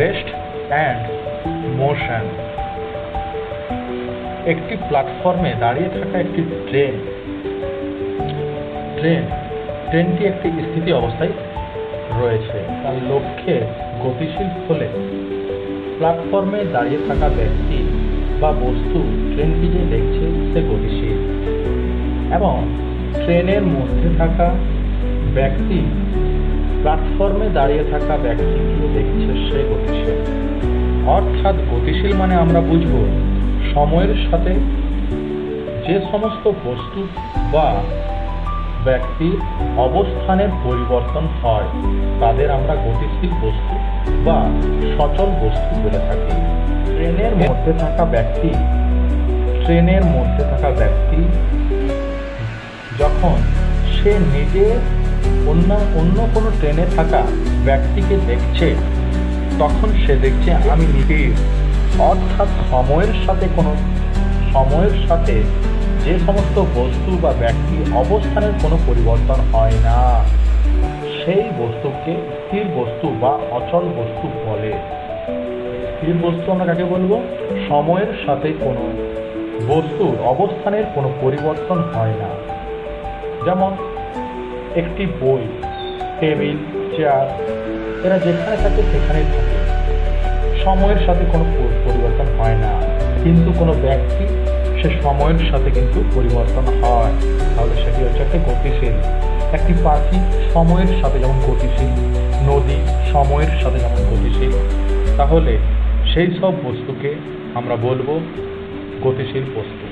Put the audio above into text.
Rest and motion. একটি প্ল্যাটফর্মে দাঁড়িয়ে থাকা একটি ট্রেনটি একটি স্থিতি অবস্থায় রয়েছে, তার লক্ষ্যে গতিশীল হলে প্ল্যাটফর্মে দাঁড়িয়ে থাকা ব্যক্তি বা বস্তু ট্রেনটি যে দেখছে সে গতিশীল, এবং ট্রেনের মধ্যে থাকা ব্যক্তি প্ল্যাটফর্মে দাঁড়িয়ে থাকা ব্যক্তিকে দেখছে সে গতিশীল। অর্থাৎ গতিশীল মানে আমরা বুঝব সময়ের সাথে যে সমস্ত বস্তু বা ব্যক্তির অবস্থানের পরিবর্তন হয় তাদের আমরা গতিশীল বস্তু বা সচল বস্তু বলে থাকি। ট্রেনের মধ্যে থাকা ব্যক্তি যখন সে নিজে অন্য কোনো ট্রেনে থাকা ব্যক্তিকে দেখছে তখন সে দেখছে আমি স্থির। অর্থাৎ সময়ের সাথে যে সমস্ত বস্তু বা ব্যক্তি অবস্থানের কোনো পরিবর্তন হয় না সেই বস্তুকে স্থির বস্তু বা অচল বস্তু বলে। স্থির বস্তু আমরা কাকে বলবো? সময়ের সাথে কোনো বস্তুর অবস্থানের কোনো পরিবর্তন হয় না। যেমন একটি বই, টেবিল, চেয়ার, এরা যেখানে থাকে সেখানেই থাকে, সময়ের সাথে কোনো পরিবর্তন হয় না। কিন্তু কোনো ব্যক্তি সে সময়ের সাথে কিন্তু পরিবর্তন হয়, তাহলে সেটি হচ্ছে একটা গতিশীল। একটি পাখি সময়ের সাথে যেমন গতিশীল, নদী সময়ের সাথে যেমন গতিশীল, তাহলে সেই সব বস্তুকে আমরা বলবো গতিশীল বস্তু।